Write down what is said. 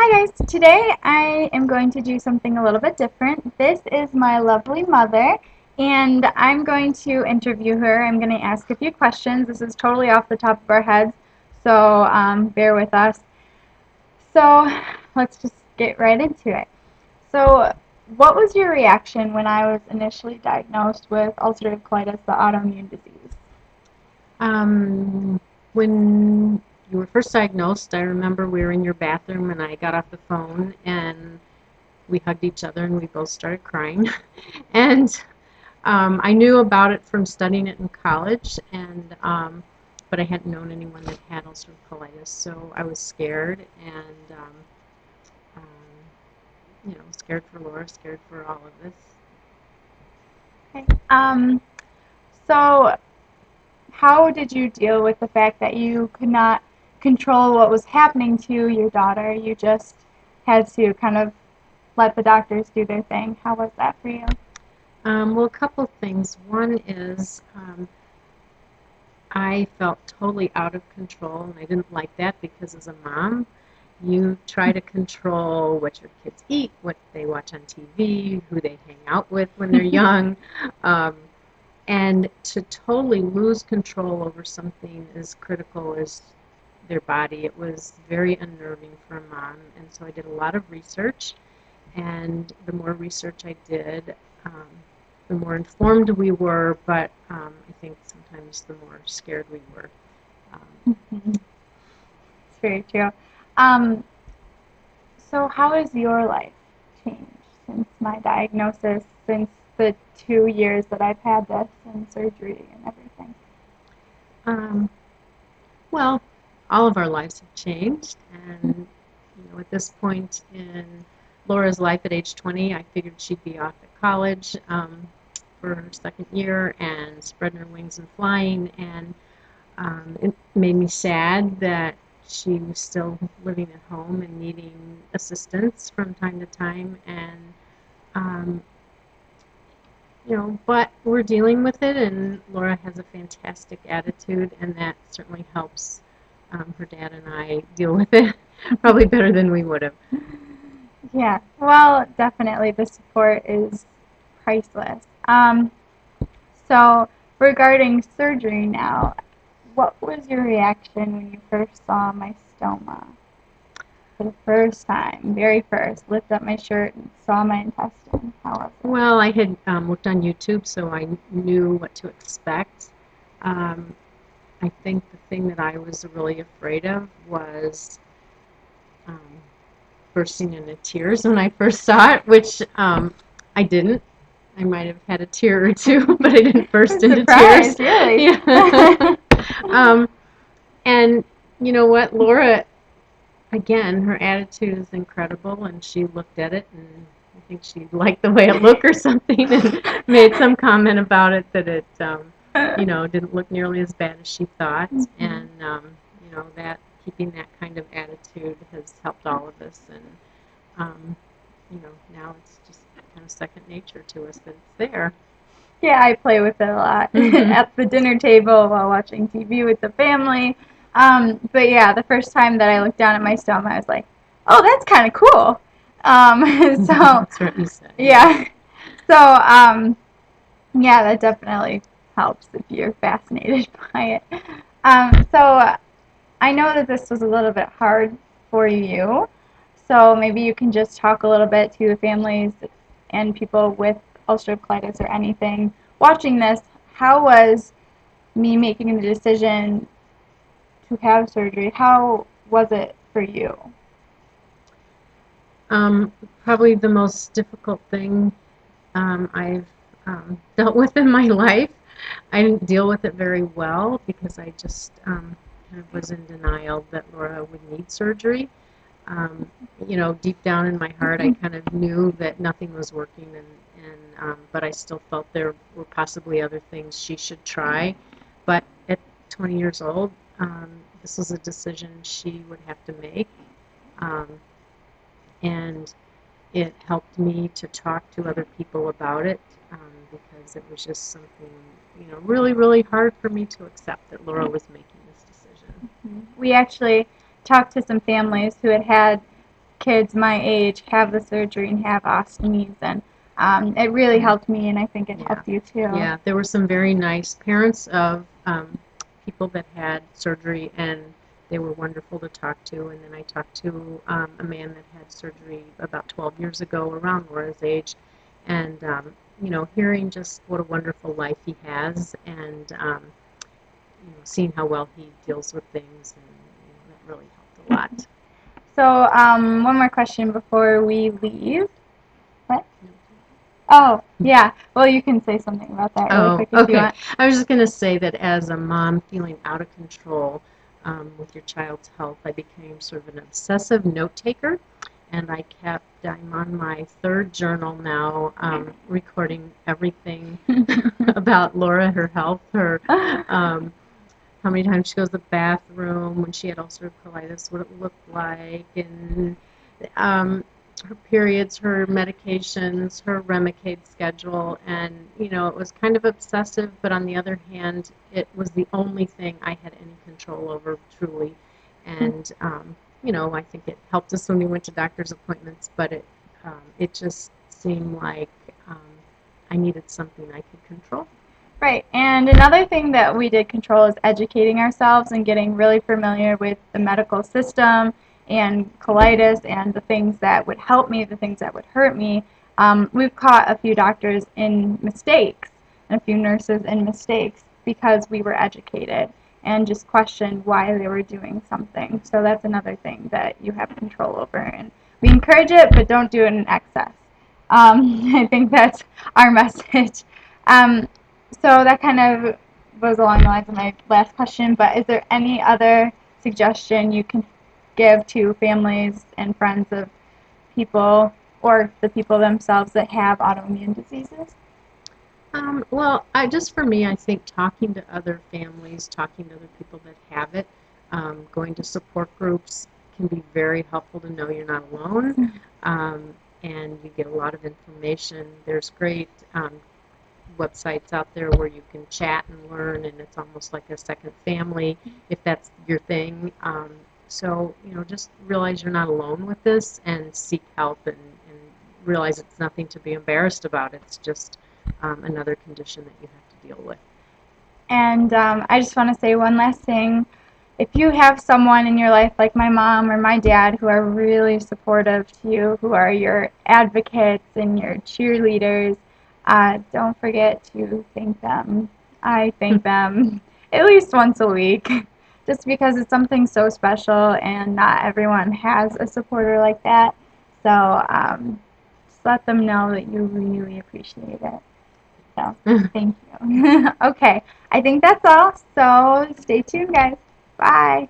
Hi guys, today I am going to do something a little bit different. This is my lovely mother and I'm going to interview her. I'm going to ask a few questions. This is totally off the top of our heads, so bear with us. So let's just get right into it. So what was your reaction when I was initially diagnosed with ulcerative colitis, the autoimmune disease? Um, when you were first diagnosed, I remember we were in your bathroom and I got off the phone and we hugged each other and we both started crying. And I knew about it from studying it in college, and but I hadn't known anyone that had ulcerative colitis, so I was scared and scared for Laura, scared for all of this. Okay. So how did you deal with the fact that you could not control what was happening to your daughter? You just had to kind of let the doctors do their thing. How was that for you? Well, a couple things. One is I felt totally out of control, and I didn't like that because as a mom, you try to control what your kids eat, what they watch on TV, who they hang out with when they're young, um, and to totally lose control over something as critical as their body, it was very unnerving for a mom. And so I did a lot of research, and the more research I did, the more informed we were, but I think sometimes the more scared we were. It's very true. Um, so how has your life changed since my diagnosis, since the 2 years that I've had this and surgery and everything? Um, well, all of our lives have changed, and at this point in Laura's life at age 20, I figured she'd be off at college for her second year and spreading her wings and flying, and it made me sad that she was still living at home and needing assistance from time to time, and um, but we're dealing with it, and Laura has a fantastic attitude, and that certainly helps her dad and I deal with it probably better than we would have. Yeah, well, definitely the support is priceless. So regarding surgery now, what was your reaction when you first saw my stoma? For the first time, very first, lift up my shirt and saw my intestine. How was it? Well, I had looked on YouTube, so I knew what to expect. Um, I think the thing that I was really afraid of was um, bursting into tears when I first saw it, which I didn't. I might have had a tear or two, but I didn't burst into tears. Surprise, really? Yeah. um, and you know what, Laura, again, her attitude is incredible, and she looked at it, and I think she liked the way it looked or something, and made some comment about it that it, didn't look nearly as bad as she thought, and that keeping that kind of attitude has helped all of us, and now it's just kind of second nature to us that it's there. Yeah, I play with it a lot Mm-hmm. at the dinner table while watching TV with the family. But yeah, the first time that I looked down at my stoma, I was like, "Oh, that's kind of cool." So That's what you said. yeah, so yeah, that definitely helps if you're fascinated by it. So I know that this was a little bit hard for you, so maybe you can just talk a little bit to the families and people with ulcerative colitis or anything watching this. How was me making the decision to have surgery? How was it for you? Um, Probably the most difficult thing I've dealt with in my life. I didn't deal with it very well because I just kind of was in denial that Laura would need surgery. Um, Deep down in my heart, I kind of knew that nothing was working, and but I still felt there were possibly other things she should try. But at 20 years old, this was a decision she would have to make, um, and it helped me to talk to other people about it because it was just something, really, really hard for me to accept that Laura was making this decision. We actually talked to some families who had had kids my age have the surgery and have ostomies, and it really helped me, and I think it Yeah. helped you too. Yeah, there were some very nice parents of people that had surgery, and they were wonderful to talk to. And then I talked to a man that had surgery about 12 years ago, around Laura's age, and hearing just what a wonderful life he has, and seeing how well he deals with things, and that really helped a lot. So, one more question before we leave. What? Oh, yeah. Well, you can say something about that really Oh, quick if you okay. want. I was just going to say that as a mom feeling out of control with your child's health, I became sort of an obsessive note taker, and I'm on my third journal now, recording everything about Laura, her health, her how many times she goes to the bathroom, when she had ulcerative colitis, what it looked like, and her periods, her medications, her Remicade schedule, and it was kind of obsessive, but on the other hand, it was the only thing I had any control over, truly. And I think it helped us when we went to doctor's appointments, but it just seemed like I needed something I could control. Right. And another thing that we did control is educating ourselves and getting really familiar with the medical system and colitis and the things that would help me, the things that would hurt me. We've caught a few doctors in mistakes and a few nurses in mistakes because we were educated and just questioned why they were doing something. So that's another thing that you have control over. And we encourage it, but don't do it in excess. I think that's our message. Um, so that kind of goes along the lines of my last question, but is there any other suggestion you can give to families and friends of people or the people themselves that have autoimmune diseases? Well, just for me, I think talking to other families, talking to other people that have it, going to support groups can be very helpful to know you're not alone, and you get a lot of information. There's great websites out there where you can chat and learn, and it's almost like a second family if that's your thing. So, just realize you're not alone with this and seek help, and realize it's nothing to be embarrassed about. It's just another condition that you have to deal with. And I just want to say one last thing. If you have someone in your life like my mom or my dad who are really supportive to you, who are your advocates and your cheerleaders, don't forget to thank them. I thank them at least once a week just because it's something so special and not everyone has a supporter like that. So just let them know that you really appreciate it. So thank you. Okay, I think that's all. So stay tuned, guys. Bye.